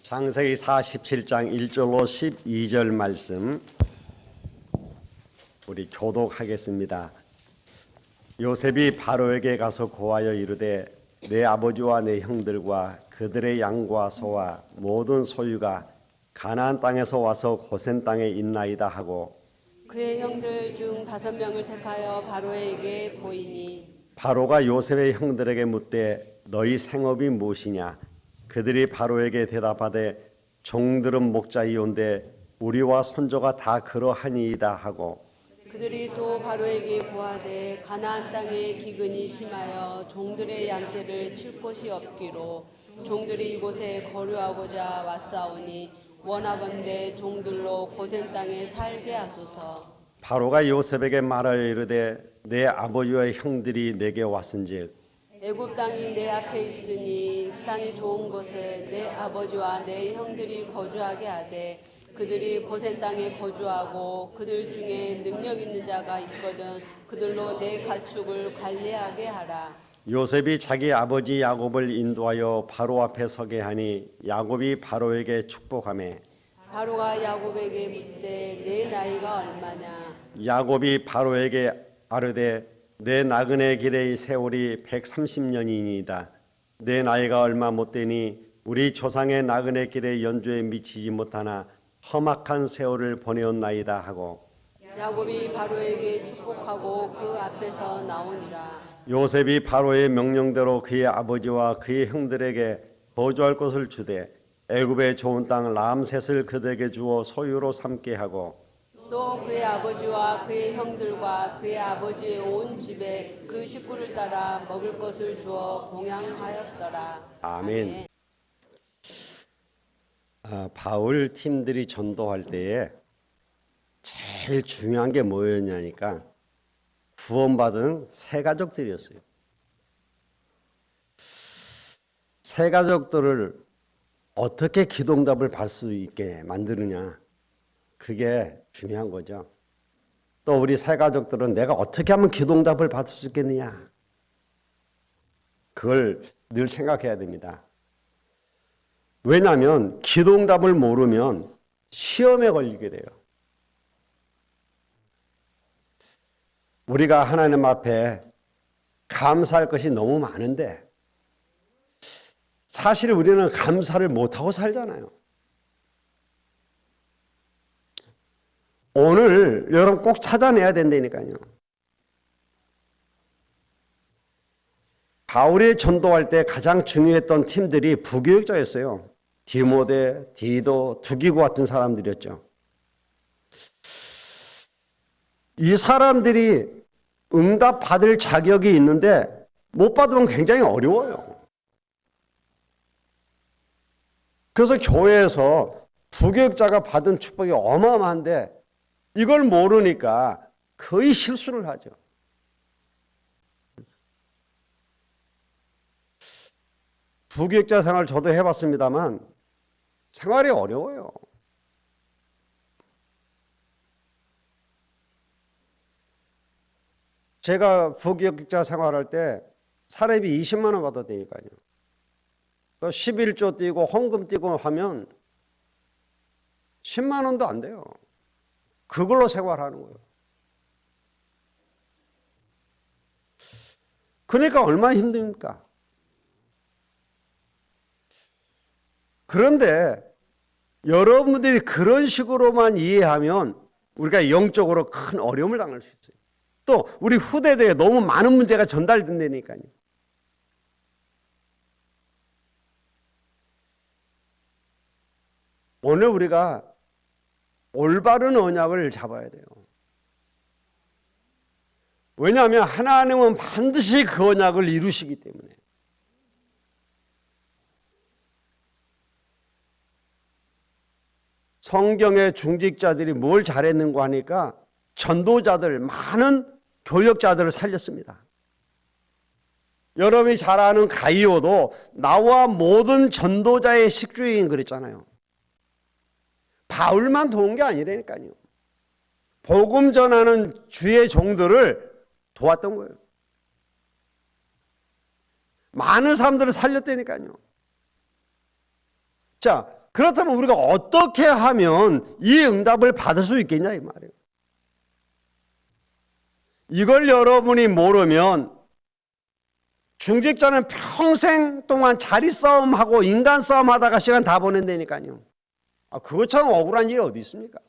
창세기 47장 1절로 12절 말씀 우리 교독하겠습니다. 요셉이 바로에게 가서 고하여 이르되 내 아버지와 내 형들과 그들의 양과 소와 모든 소유가 가나안 땅에서 와서 고센 땅에 있나이다 하고 그의 형들 중 5명을 택하여 바로에게 보이니 바로가 요셉의 형들에게 묻되 너희 생업이 무엇이냐? 그들이 바로에게 대답하되 종들은 목자이온데 우리와 손조가 다 그러하니이다 하고 그들이 또 바로에게 고하되 가나안 땅에 기근이 심하여 종들의 양떼를 칠 곳이 없기로 종들이 이곳에 거류하고자 왔사오니 원하건대 종들로 고센 땅에 살게 하소서. 바로가 요셉에게 말하여 이르되 내 아버지와 형들이 내게 왔은즉 애굽 땅이 내 앞에 있으니 땅이 좋은 곳에 내 아버지와 내 형들이 거주하게 하되 그들이 고센 땅에 거주하고 그들 중에 능력 있는 자가 있거든 그들로 내 가축을 관리하게 하라. 요셉이 자기 아버지 야곱을 인도하여 바로 앞에 서게 하니 야곱이 바로에게 축복하매 바로가 야곱에게 묻되 내 나이가 얼마냐? 야곱이 바로에게 아르되 내 나그네 길의 세월이 130년이니이다. 내 나이가 얼마 못되니 우리 조상의 나그네 길의 연주에 미치지 못하나 험악한 세월을 보내었나이다 하고 야곱이 바로에게 축복하고 그 앞에서 나오니라. 요셉이 바로의 명령대로 그의 아버지와 그의 형들에게 거주할 곳을 주되 애굽의 좋은 땅 람셋을 그들에게 주어 소유로 삼게 하고 또 그의 아버지와 그의 형들과 그의 아버지의 온 집에 그 식구를 따라 먹을 것을 주어 봉양하였더라. 아멘. 바울 팀들이 전도할 때에 제일 중요한 게 뭐였냐니까 구원받은 새 가족들이었어요. 새 가족들을 어떻게 기도응답을 받을 수 있게 만드느냐, 그게 중요한 거죠. 또 우리 새 가족들은 내가 어떻게 하면 기도응답을 받을 수 있겠느냐, 그걸 늘 생각해야 됩니다. 왜냐하면 기도응답을 모르면 시험에 걸리게 돼요. 우리가 하나님 앞에 감사할 것이 너무 많은데 사실 우리는 감사를 못하고 살잖아요. 오늘 여러분 꼭 찾아내야 된다니까요. 바울이 전도할 때 가장 중요했던 팀들이 부교육자였어요. 디모데, 디도, 두기고 같은 사람들이었죠. 이 사람들이 응답 받을 자격이 있는데 못 받으면 굉장히 어려워요. 그래서 교회에서 부교육자가 받은 축복이 어마어마한데 이걸 모르니까 거의 실수를 하죠. 부교육자 생활 저도 해봤습니다만 생활이 어려워요. 제가 부교육자 생활할 때 사례비 20만 원 받았다니까요. 11조 띄고 헌금 띄고 하면 10만 원도 안 돼요. 그걸로 생활하는 거예요. 그러니까 얼마나 힘듭니까? 그런데 여러분들이 그런 식으로만 이해하면 우리가 영적으로 큰 어려움을 당할 수 있어요. 또 우리 후대들에 너무 많은 문제가 전달된다니까요. 오늘 우리가 올바른 언약을 잡아야 돼요. 왜냐하면 하나님은 반드시 그 언약을 이루시기 때문에. 성경의 중직자들이 뭘 잘했는가 하니까 전도자들, 많은 교역자들을 살렸습니다. 여러분이 잘 아는 가이오도 나와 모든 전도자의 식주인 그랬잖아요. 바울만 도운 게 아니라니까요. 복음 전하는 주의 종들을 도왔던 거예요. 많은 사람들을 살렸다니까요. 자, 그렇다면 우리가 어떻게 하면 이 응답을 받을 수 있겠냐 이 말이에요. 이걸 여러분이 모르면 중직자는 평생 동안 자리 싸움하고 인간 싸움하다가 시간 다 보낸다니까요. 그것처럼 억울한 일이 어디 있습니까?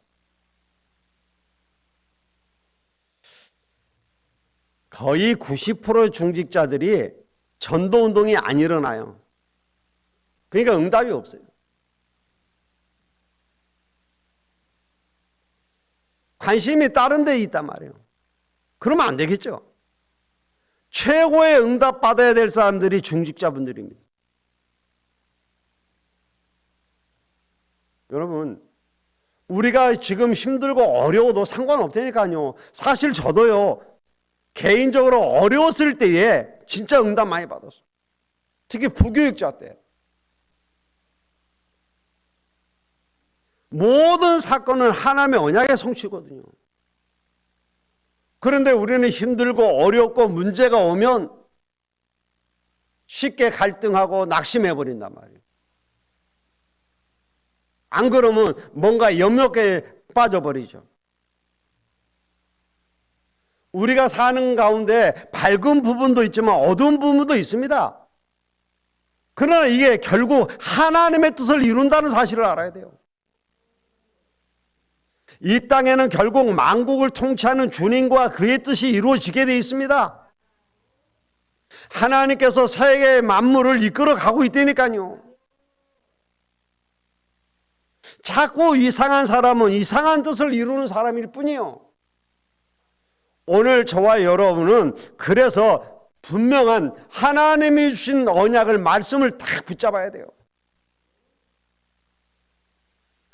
거의 90% 중직자들이 전도운동이 안 일어나요. 그러니까 응답이 없어요. 관심이 다른 데에 있단 말이에요. 그러면 안 되겠죠. 최고의 응답 받아야 될 사람들이 중직자분들입니다. 여러분, 우리가 지금 힘들고 어려워도 상관없다니까요. 사실 저도요, 개인적으로 어려웠을 때에 진짜 응답 많이 받았어요. 특히 부교육자 때. 모든 사건은 하나님의 언약의 성취거든요. 그런데 우리는 힘들고 어렵고 문제가 오면 쉽게 갈등하고 낙심해버린단 말이에요. 안 그러면 뭔가 염려에 빠져버리죠. 우리가 사는 가운데 밝은 부분도 있지만 어두운 부분도 있습니다. 그러나 이게 결국 하나님의 뜻을 이룬다는 사실을 알아야 돼요. 이 땅에는 결국 만국을 통치하는 주님과 그의 뜻이 이루어지게 되어 있습니다. 하나님께서 세계의 만물을 이끌어 가고 있다니까요. 자꾸 이상한 사람은 이상한 뜻을 이루는 사람일 뿐이요. 오늘 저와 여러분은 그래서 분명한 하나님이 주신 언약을 말씀을 딱 붙잡아야 돼요.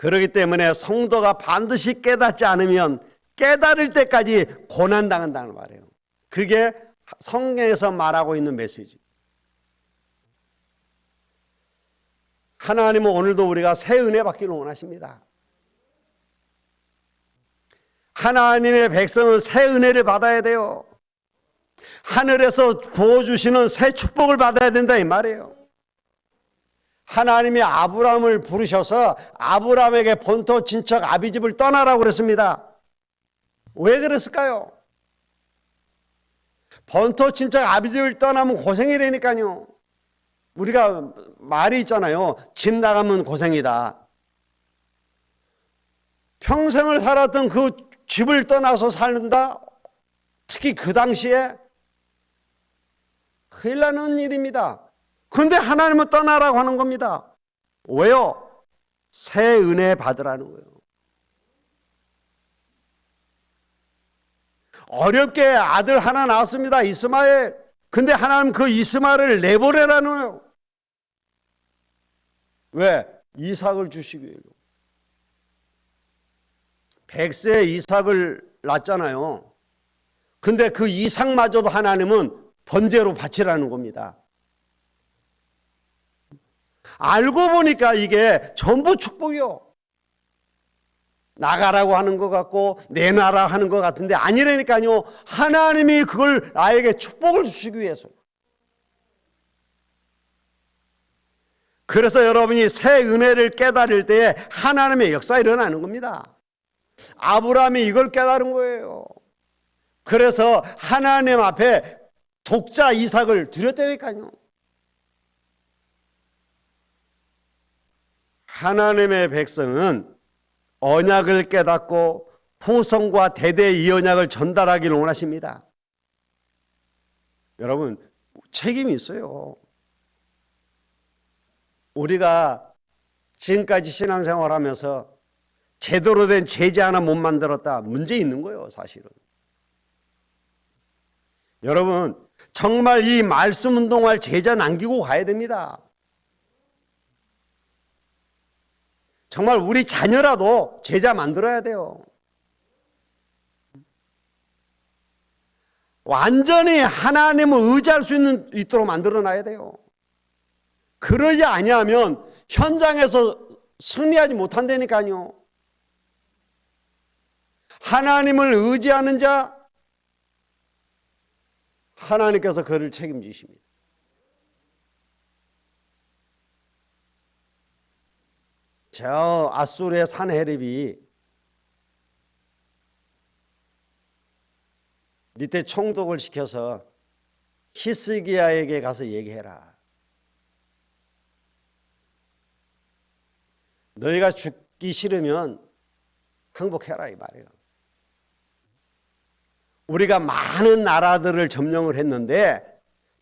그렇기 때문에 성도가 반드시 깨닫지 않으면 깨달을 때까지 고난당한다는 말이에요. 그게 성경에서 말하고 있는 메시지. 하나님은 오늘도 우리가 새 은혜 받기를 원하십니다. 하나님의 백성은 새 은혜를 받아야 돼요. 하늘에서 부어주시는 새 축복을 받아야 된다 이 말이에요. 하나님이 아브라함을 부르셔서 아브라함에게 본토 친척 아비집을 떠나라고 그랬습니다. 왜 그랬을까요? 본토 친척 아비집을 떠나면 고생이라니까요. 우리가 말이 있잖아요. 집 나가면 고생이다. 평생을 살았던 그 집을 떠나서 살는다? 특히 그 당시에 큰일 나는 일입니다. 그런데 하나님은 떠나라고 하는 겁니다. 왜요? 새 은혜 받으라는 거예요. 어렵게 아들 하나 낳았습니다. 이스마엘. 근데 하나님 그 이스마엘을 내보내라는 거예요. 왜? 이삭을 주시기 위해요. 100세 이삭을 낳았잖아요. 근데 그 이삭마저도 하나님은 번제로 바치라는 겁니다. 알고 보니까 이게 전부 축복이요. 나가라고 하는 것 같고 내놔라 하는 것 같은데 아니라니까요. 하나님이 그걸 나에게 축복을 주시기 위해서. 그래서 여러분이 새 은혜를 깨달을 때에 하나님의 역사가 일어나는 겁니다. 아브라함이 이걸 깨달은 거예요. 그래서 하나님 앞에 독자 이삭을 드렸다니까요. 하나님의 백성은 언약을 깨닫고 후손과 대대 이 언약을 전달하기를 원하십니다. 여러분, 책임이 있어요. 우리가 지금까지 신앙생활하면서 제대로 된 제자 하나 못 만들었다. 문제 있는 거예요, 사실은. 여러분, 정말 이 말씀 운동할 제자 남기고 가야 됩니다. 정말 우리 자녀라도 제자 만들어야 돼요. 완전히 하나님을 의지할 수 있도록 만들어놔야 돼요. 그러지 아니하면 현장에서 승리하지 못한다니까요. 하나님을 의지하는 자, 하나님께서 그를 책임지십니다. 저 아수르의 산헤립이 밑에 총독을 시켜서 히스기야에게 가서 얘기해라. 너희가 죽기 싫으면 항복해라 이 말이에요. 우리가 많은 나라들을 점령을 했는데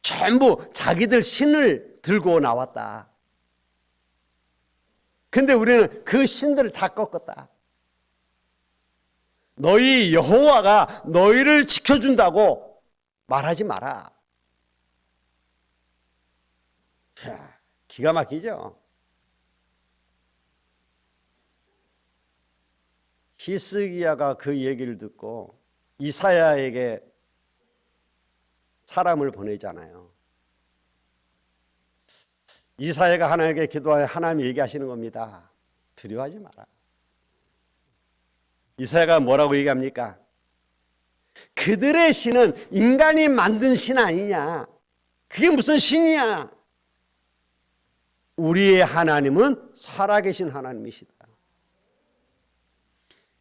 전부 자기들 신을 들고 나왔다. 근데 우리는 그 신들을 다 꺾었다. 너희 여호와가 너희를 지켜준다고 말하지 마라. 자, 기가 막히죠. 히스기야가 그 얘기를 듣고 이사야에게 사람을 보내잖아요. 이사야가 하나님께 기도하여 하나님이 얘기하시는 겁니다. 두려워하지 마라. 이사야가 뭐라고 얘기합니까? 그들의 신은 인간이 만든 신 아니냐? 그게 무슨 신이야? 우리의 하나님은 살아계신 하나님이시다.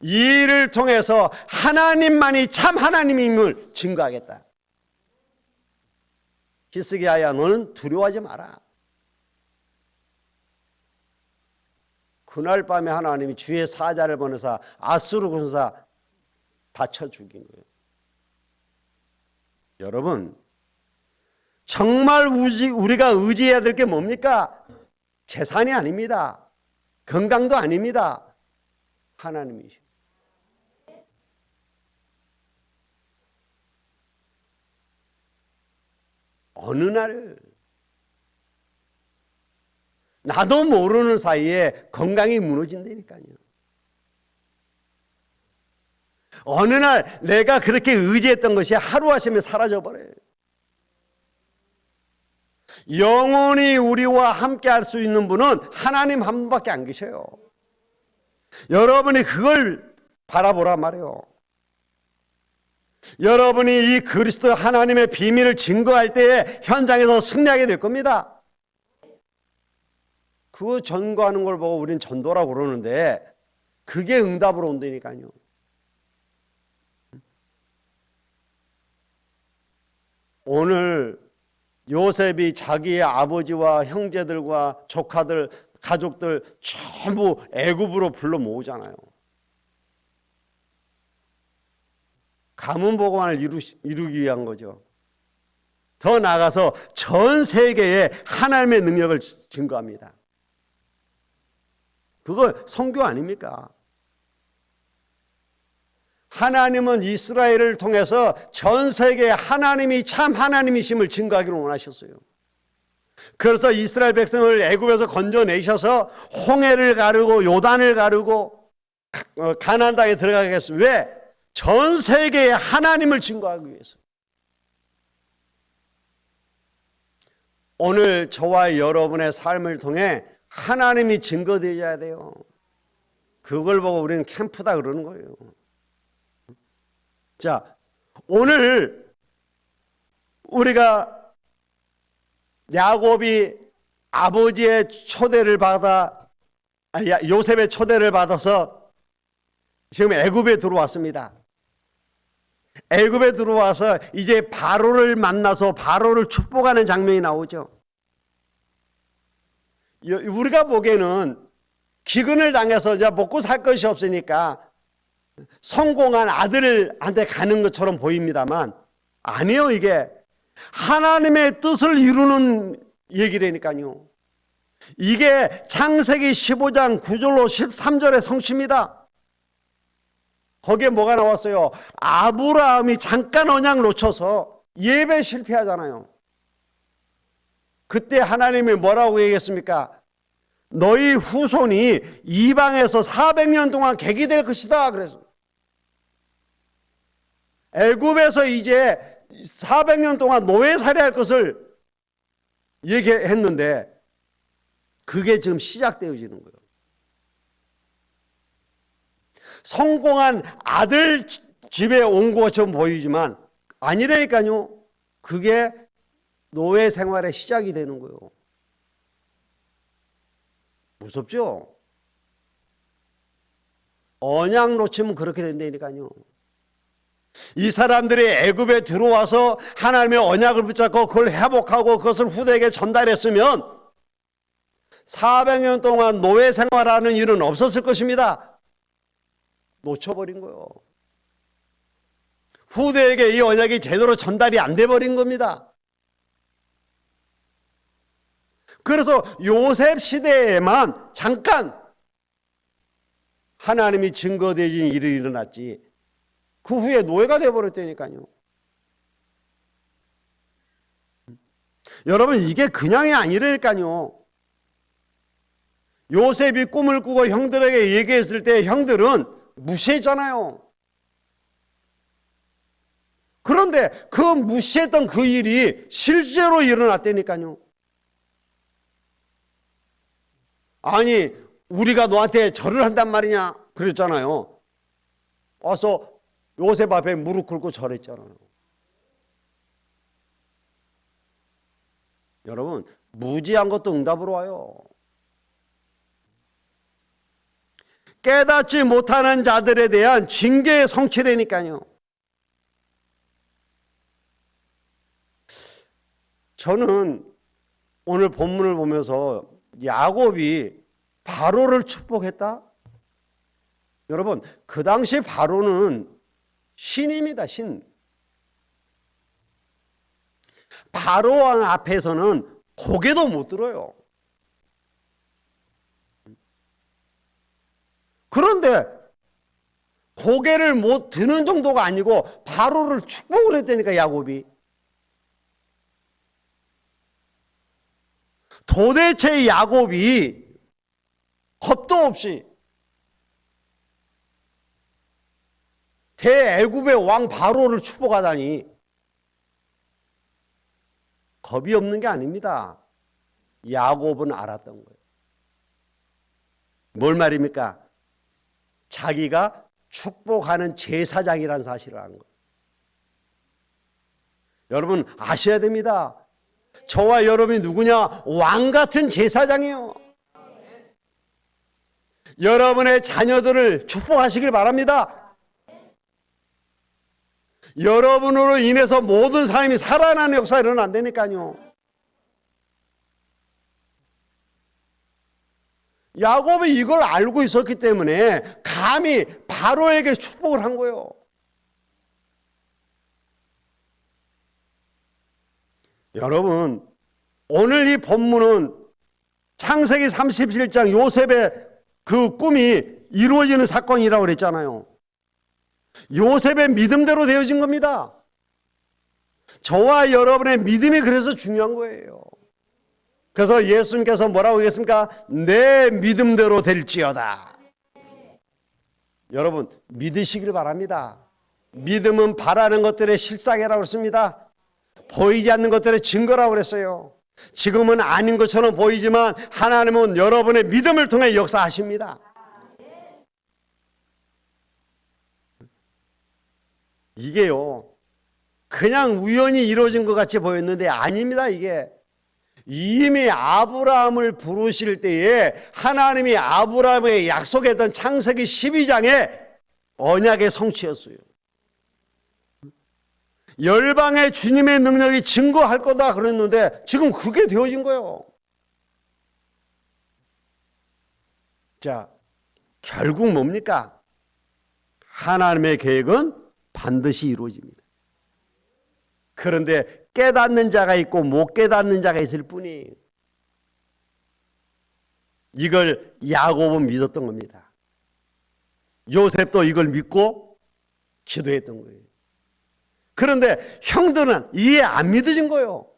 이 일을 통해서 하나님만이 참 하나님임을 증거하겠다. 히스기야야, 너는 두려워하지 마라. 그날 밤에 하나님이 주의 사자를 보내사 아수르 군사 다쳐 죽인 거예요. 여러분, 정말 우리가 의지해야 될 게 뭡니까? 재산이 아닙니다. 건강도 아닙니다. 하나님이십니다. 어느 날 나도 모르는 사이에 건강이 무너진다니까요. 어느 날 내가 그렇게 의지했던 것이 하루아침에 사라져버려요. 영원히 우리와 함께 할 수 있는 분은 하나님 한 분밖에 안 계셔요. 여러분이 그걸 바라보란 말이에요. 여러분이 이 그리스도 하나님의 비밀을 증거할 때에 현장에서 승리하게 될 겁니다. 그거 전거하는 걸 보고 우리는 전도라고 그러는데 그게 응답으로 온다니까요. 오늘 요셉이 자기의 아버지와 형제들과 조카들, 가족들 전부 애굽으로 불러 모으잖아요. 가문 보고만을 이루기 위한 거죠. 더 나아가서 전 세계에 하나님의 능력을 증거합니다. 그거 선교 아닙니까? 하나님은 이스라엘을 통해서 전 세계에 하나님이 참 하나님이심을 증거하기를 원하셨어요. 그래서 이스라엘 백성을 애굽에서 건져내셔서 홍해를 가르고 요단을 가르고 가나안 땅에 들어가게 했어요. 왜? 전 세계에 하나님을 증거하기 위해서. 오늘 저와 여러분의 삶을 통해 하나님이 증거되어야 돼요. 그걸 보고 우리는 캠프다 그러는 거예요. 자, 오늘 우리가 야곱이 아버지의 초대를 받아 요셉의 초대를 받아서 지금 애굽에 들어왔습니다. 애굽에 들어와서 이제 바로를 만나서 바로를 축복하는 장면이 나오죠. 우리가 보기에는 기근을 당해서 이제 먹고 살 것이 없으니까 성공한 아들한테 가는 것처럼 보입니다만 아니에요. 이게 하나님의 뜻을 이루는 얘기라니까요. 이게 창세기 15장 9절로 13절의 성취입니다. 거기에 뭐가 나왔어요? 아브라함이 잠깐 언약 놓쳐서 예배 실패하잖아요. 그때 하나님이 뭐라고 얘기했습니까? 너희 후손이 이방에서 400년 동안 객이 될 것이다. 그래서 애굽에서 이제 400년 동안 노예살이 할 것을 얘기했는데 그게 지금 시작되어지는 거예요. 성공한 아들 집에 온 것처럼 보이지만 아니라니까요. 그게 노예 생활의 시작이 되는 거예요. 무섭죠? 언약 놓치면 그렇게 된다니까요. 이 사람들이 애굽에 들어와서 하나님의 언약을 붙잡고 그걸 회복하고 그것을 후대에게 전달했으면 400년 동안 노예 생활하는 일은 없었을 것입니다. 놓쳐버린 거예요. 후대에게 이 언약이 제대로 전달이 안 돼버린 겁니다. 그래서 요셉 시대에만 잠깐 하나님이 증거되어진 일이 일어났지 그 후에 노예가 되어버렸다니까요. 여러분 이게 그냥이 아니라니까요. 요셉이 꿈을 꾸고 형들에게 얘기했을 때 형들은 무시했잖아요. 그런데 그 무시했던 그 일이 실제로 일어났다니까요. 아니 우리가 너한테 절을 한단 말이냐 그랬잖아요. 와서 요셉 앞에 무릎 꿇고 절했잖아요. 여러분 무지한 것도 응답으로 와요. 깨닫지 못하는 자들에 대한 징계의 성취라니까요. 저는 오늘 본문을 보면서 야곱이 바로를 축복했다? 여러분 그 당시 바로는 신입니다. 신. 바로왕 앞에서는 고개도 못 들어요. 그런데 고개를 못 드는 정도가 아니고 바로를 축복을 했다니까 야곱이. 도대체 야곱이 겁도 없이 대애굽의 왕 바로를 축복하다니 겁이 없는 게 아닙니다. 야곱은 알았던 거예요. 뭘 말입니까? 자기가 축복하는 제사장이라는 사실을 아는 거예요. 여러분 아셔야 됩니다. 저와 여러분이 누구냐? 왕 같은 제사장이에요. 여러분의 자녀들을 축복하시길 바랍니다. 여러분으로 인해서 모든 사람이 살아나는 역사가 일어난다니까요. 야곱이 이걸 알고 있었기 때문에 감히 바로에게 축복을 한 거예요. 여러분 오늘 이 본문은 창세기 37장 요셉의 그 꿈이 이루어지는 사건이라고 그랬잖아요. 요셉의 믿음대로 되어진 겁니다. 저와 여러분의 믿음이 그래서 중요한 거예요. 그래서 예수님께서 뭐라고 하겠습니까? 내 믿음대로 될지어다. 여러분 믿으시길 바랍니다. 믿음은 바라는 것들의 실상이라고 그랬습니다. 보이지 않는 것들의 증거라고 그랬어요. 지금은 아닌 것처럼 보이지만 하나님은 여러분의 믿음을 통해 역사하십니다. 이게요 그냥 우연히 이루어진 것 같이 보였는데 아닙니다. 이게 이미 아브라함을 부르실 때에 하나님이 아브라함에게 약속했던 창세기 12장의 언약의 성취였어요. 열방의 주님의 능력이 증거할 거다 그랬는데 지금 그게 되어진 거예요. 자, 결국 뭡니까? 하나님의 계획은 반드시 이루어집니다. 그런데 깨닫는 자가 있고 못 깨닫는 자가 있을 뿐이에요. 이걸 야곱은 믿었던 겁니다. 요셉도 이걸 믿고 기도했던 거예요. 그런데 형들은 이해 안 믿어진 거예요.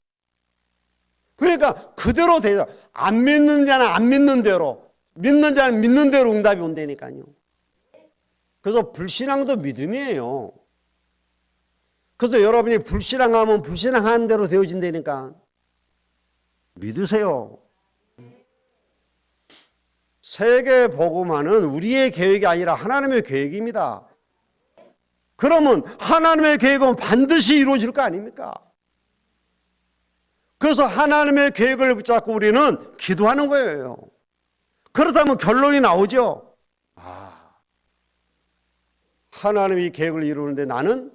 그러니까 그대로 되죠. 안 믿는 자는 안 믿는 대로, 믿는 자는 믿는 대로 응답이 온다니까요. 그래서 불신앙도 믿음이에요. 그래서 여러분이 불신앙하면 불신앙하는 대로 되어진다니까 믿으세요. 세계 복음화는 우리의 계획이 아니라 하나님의 계획입니다. 그러면 하나님의 계획은 반드시 이루어질 거 아닙니까? 그래서 하나님의 계획을 붙잡고 우리는 기도하는 거예요. 그렇다면 결론이 나오죠. 하나님이 계획을 이루는데 나는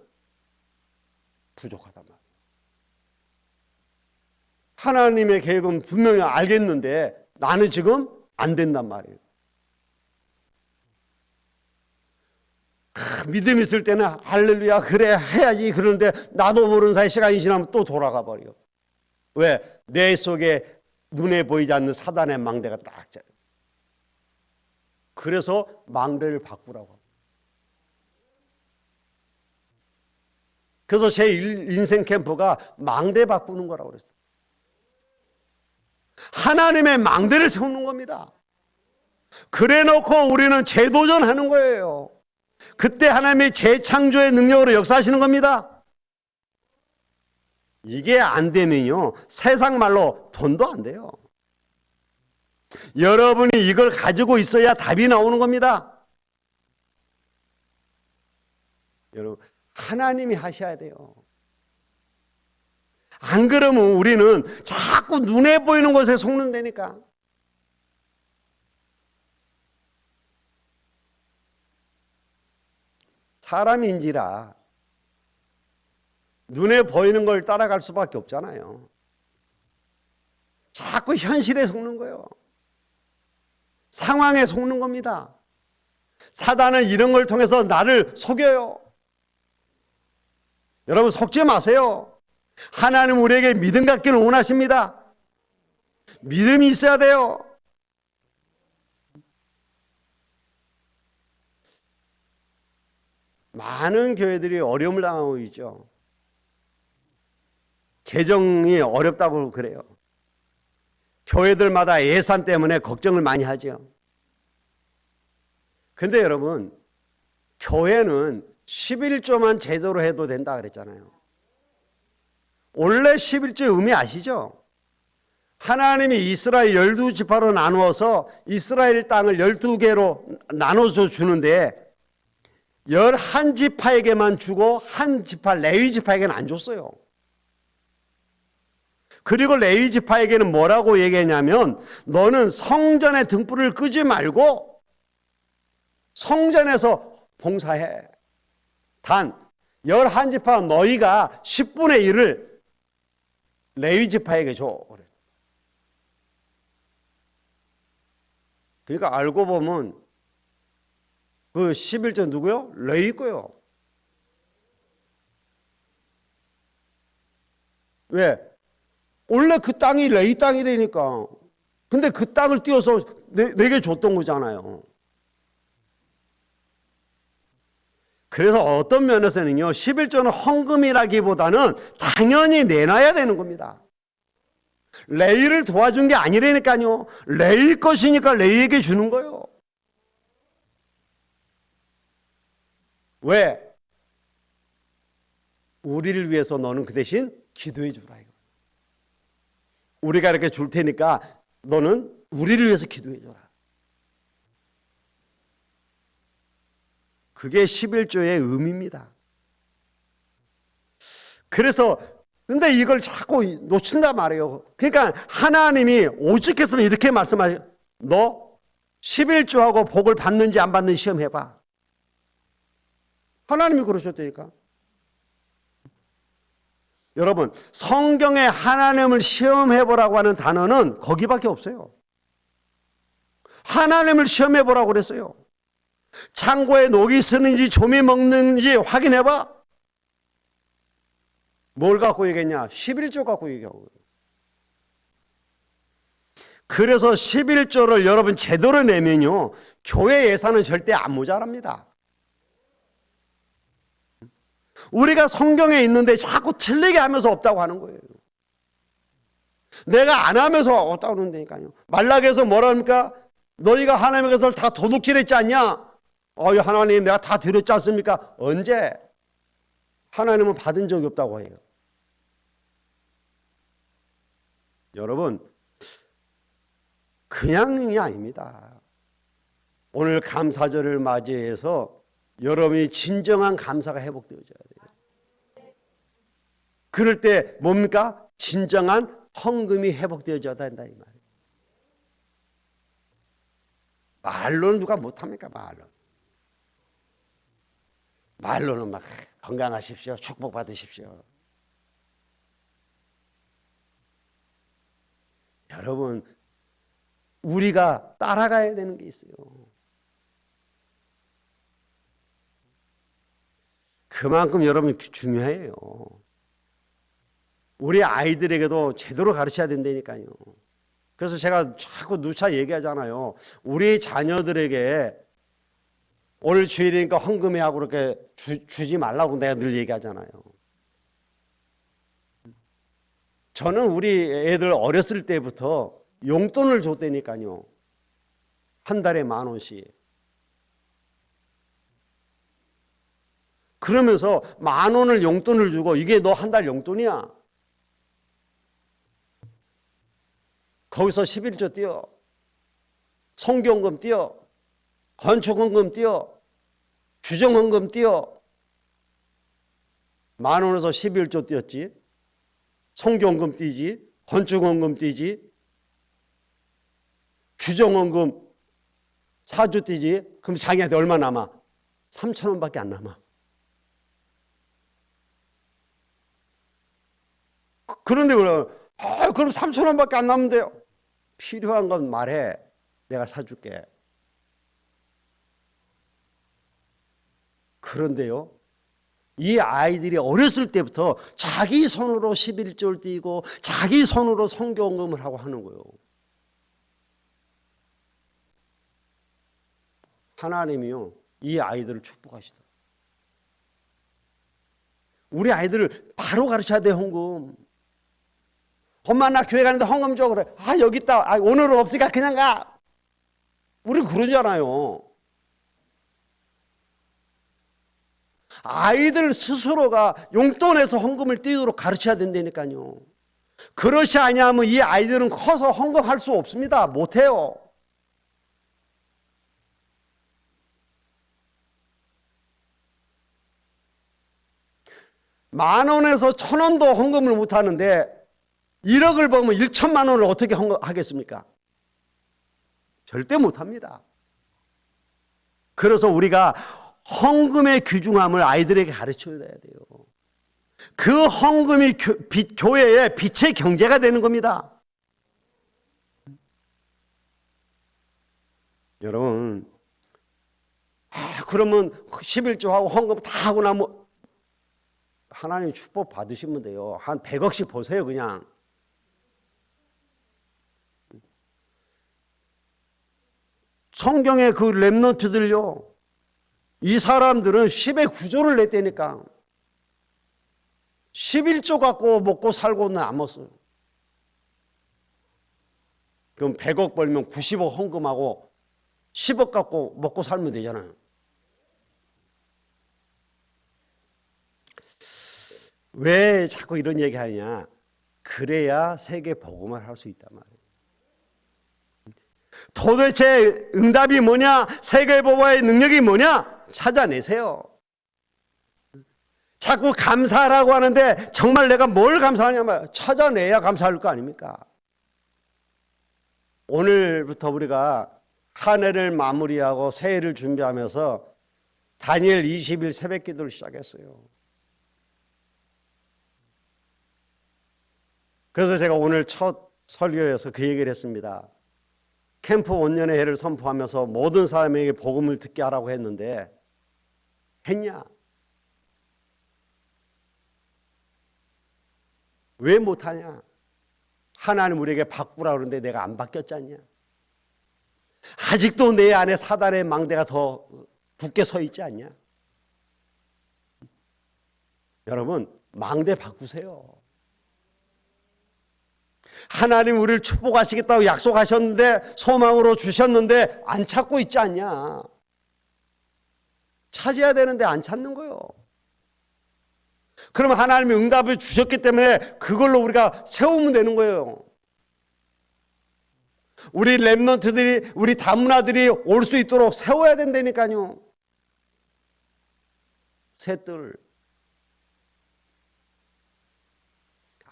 부족하단 말이에요. 하나님의 계획은 분명히 알겠는데 나는 지금 안 된단 말이에요. 믿음 있을 때는 할렐루야 그래 해야지 그러는데 나도 모르는 사이 시간이 지나면 또 돌아가 버려. 왜? 내 속에 눈에 보이지 않는 사단의 망대가 딱 짜. 그래서 망대를 바꾸라고. 그래서 제 인생 캠프가 망대 바꾸는 거라고 그랬어요. 하나님의 망대를 세우는 겁니다. 그래 놓고 우리는 재도전하는 거예요. 그때 하나님의 재창조의 능력으로 역사하시는 겁니다. 이게 안 되면요, 세상 말로 돈도 안 돼요. 여러분이 이걸 가지고 있어야 답이 나오는 겁니다. 여러분, 하나님이 하셔야 돼요. 안 그러면 우리는 자꾸 눈에 보이는 것에 속는다니까. 사람인지라 눈에 보이는 걸 따라갈 수밖에 없잖아요. 자꾸 현실에 속는 거예요. 상황에 속는 겁니다. 사단은 이런 걸 통해서 나를 속여요. 여러분 속지 마세요. 하나님 우리에게 믿음 갖기를 원하십니다. 믿음이 있어야 돼요. 많은 교회들이 어려움을 당하고 있죠. 재정이 어렵다고 그래요. 교회들마다 예산 때문에 걱정을 많이 하죠. 근데 여러분, 교회는 11조만 제대로 해도 된다 그랬잖아요. 원래 11조의 의미 아시죠? 하나님이 이스라엘 12지파로 나누어서 이스라엘 땅을 12개로 나눠서 주는데 11지파에게만 주고 한 지파 레위 지파에게는 안 줬어요. 그리고 레위 지파에게는 뭐라고 얘기했냐면 너는 성전의 등불을 끄지 말고 성전에서 봉사해. 단 11지파 너희가 10분의 1을 레위 지파에게 줘. 그러니까 알고 보면 그 11조 누구요? 레위 거요. 왜? 원래 그 땅이 레위 땅이라니까. 근데 그 땅을 띄워서 내게 줬던 거잖아요. 그래서 어떤 면에서는요, 11조는 헌금이라기보다는 당연히 내놔야 되는 겁니다. 레위를 도와준 게 아니라니까요. 레위 것이니까 레위에게 주는 거예요. 왜? 우리를 위해서 너는 그 대신 기도해 주라. 우리가 이렇게 줄 테니까 너는 우리를 위해서 기도해 줘라. 그게 11조의 의미입니다. 그래서 근데 이걸 자꾸 놓친단 말이에요. 그러니까 하나님이 오직했으면 이렇게 말씀하셔요. 너 11조하고 복을 받는지 안 받는지 시험해봐. 하나님이 그러셨다니까. 여러분, 성경에 하나님을 시험해보라고 하는 단어는 거기밖에 없어요. 하나님을 시험해보라고 그랬어요. 창고에 녹이 쓰는지 조미 먹는지 확인해봐. 뭘 갖고 얘기했냐? 11조 갖고 얘기하고. 그래서 11조를 여러분 제대로 내면요, 교회 예산은 절대 안 모자랍니다. 우리가 성경에 있는데 자꾸 틀리게 하면서 없다고 하는 거예요. 내가 안 하면서 없다고 그런다니까요. 말라기에서 뭐라 합니까? 너희가 하나님의 것을 다 도둑질했지 않냐? 하나님 내가 다 드렸지 않습니까? 언제? 하나님은 받은 적이 없다고 해요. 여러분, 그냥이 아닙니다. 오늘 감사절을 맞이해서 여러분이 진정한 감사가 회복되어져야 돼요. 그럴 때 뭡니까? 진정한 헌금이 회복되어져야 된다 이 말이에요. 말로는 누가 못합니까? 말로. 말로는 막 건강하십시오, 축복받으십시오. 여러분, 우리가 따라가야 되는 게 있어요. 그만큼 여러분 중요해요. 우리 아이들에게도 제대로 가르쳐야 된다니까요. 그래서 제가 자꾸 누차 얘기하잖아요. 우리 자녀들에게 오늘 주일이니까 헌금회하고 그렇게 주지 말라고 내가 늘 얘기하잖아요. 저는 우리 애들 어렸을 때부터 용돈을 줬다니까요. 한 달에 10,000원씩. 그러면서 10,000원을 용돈을 주고 이게 너 한 달 용돈이야. 거기서 11조 띄어. 성경금 띄어. 건축헌금 띄어. 주정헌금 띄어. 10,000원에서 11조 띄었지. 성경금 띄지. 건축헌금 띄지. 주정헌금 4조 띄지. 그럼 자기한테 얼마 남아? 3,000원밖에 안 남아. 그런데 그럼 3,000원밖에 안 남는데요. 필요한 건 말해. 내가 사줄게. 그런데요, 이 아이들이 어렸을 때부터 자기 손으로 11조를 띄고 자기 손으로 성경금을 하고 하는 거예요. 하나님이요, 이 아이들을 축복하시더라고요. 우리 아이들을 바로 가르쳐야 돼. 헌금. 엄마 나 교회 가는데 헌금 줘. 그래. 아 여기 있다. 아, 오늘은 없으니까 그냥 가. 우리 그러잖아요. 아이들 스스로가 용돈에서 헌금을 띄도록 가르쳐야 된다니까요. 그렇지 아니하면 이 아이들은 커서 헌금할 수 없습니다. 못해요. 만원에서 1,000원도 헌금을 못하는데 1억을 벌면 1천만 원을 어떻게 하겠습니까? 절대 못합니다. 그래서 우리가 헌금의 귀중함을 아이들에게 가르쳐야 돼요. 그 헌금이 교회의 빛의 경제가 되는 겁니다. 여러분, 그러면 11조하고 헌금 다 하고 나면 하나님 축복 받으시면 돼요. 한 100억씩 보세요. 그냥. 성경의 그 렘넌트들요, 이 사람들은 10의 9조를 냈다니까. 11조 갖고 먹고 살고는 남았어요. 그럼 100억 벌면 90억 헌금하고 10억 갖고 먹고 살면 되잖아요. 왜 자꾸 이런 얘기 하냐? 그래야 세계 복음을 할 수 있단 말이에요. 도대체 응답이 뭐냐? 세계 복음의 능력이 뭐냐? 찾아내세요. 자꾸 감사하라고 하는데 정말 내가 뭘 감사하냐면 찾아내야 감사할 거 아닙니까? 오늘부터 우리가 한 해를 마무리하고 새해를 준비하면서 다니엘 20일 새벽 기도를 시작했어요. 그래서 제가 오늘 첫 설교에서 그 얘기를 했습니다. 캠프 원년의 해를 선포하면서 모든 사람에게 복음을 듣게 하라고 했는데 했냐? 왜 못하냐? 하나님 우리에게 바꾸라고 그러는데 내가 안 바뀌었지 않냐? 아직도 내 안에 사단의 망대가 더 굳게 서 있지 않냐? 여러분, 망대 바꾸세요. 하나님 우리를 축복하시겠다고 약속하셨는데, 소망으로 주셨는데 안 찾고 있지 않냐? 찾아야 되는데 안 찾는 거예요. 그러면 하나님이 응답을 주셨기 때문에 그걸로 우리가 세우면 되는 거예요. 우리 렘넌트들이, 우리 다문화들이 올 수 있도록 세워야 된다니까요. 셋들.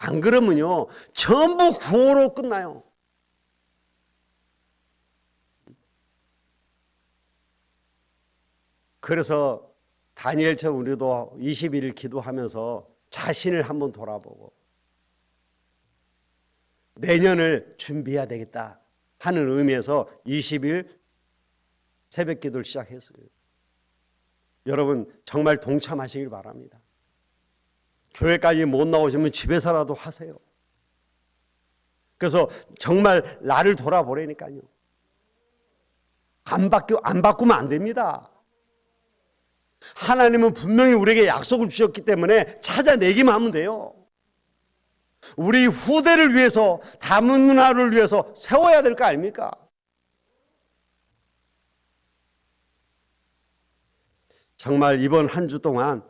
안 그러면요, 전부 구호로 끝나요. 그래서 다니엘처럼 우리도 21일 기도하면서 자신을 한번 돌아보고 내년을 준비해야 되겠다 하는 의미에서 20일 새벽 기도를 시작했어요. 여러분 정말 동참하시길 바랍니다. 교회까지 못 나오시면 집에서라도 하세요. 그래서 정말 나를 돌아보라니까요. 안 바꾸면 안 됩니다. 하나님은 분명히 우리에게 약속을 주셨기 때문에 찾아내기만 하면 돼요. 우리 후대를 위해서, 다문 문화를 위해서 세워야 될 거 아닙니까? 정말 이번 한 주 동안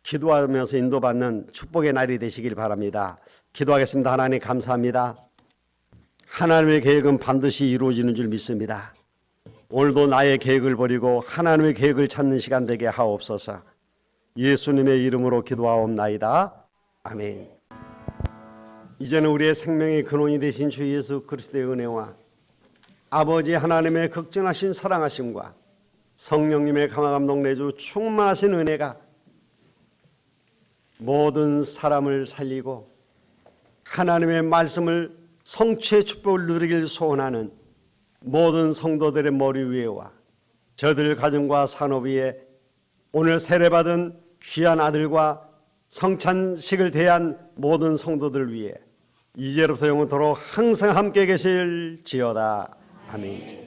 기도하면서 인도받는 축복의 날이 되시길 바랍니다. 기도하겠습니다. 하나님 감사합니다. 하나님의 계획은 반드시 이루어지는 줄 믿습니다. 오늘도 나의 계획을 버리고 하나님의 계획을 찾는 시간 되게 하옵소서. 예수님의 이름으로 기도하옵나이다. 아멘. 이제는 우리의 생명의 근원이 되신 주 예수 그리스도의 은혜와 아버지 하나님의 극진하신 사랑하심과 성령님의 강화감동 내주 충만하신 은혜가 모든 사람을 살리고 하나님의 말씀을 성취의 축복을 누리길 소원하는 모든 성도들의 머리 위에와 저들 가정과 산업 위에 오늘 세례받은 귀한 아들과 성찬식을 대한 모든 성도들 위해 이제로부터 영원토록 항상 함께 계실지어다. 아멘.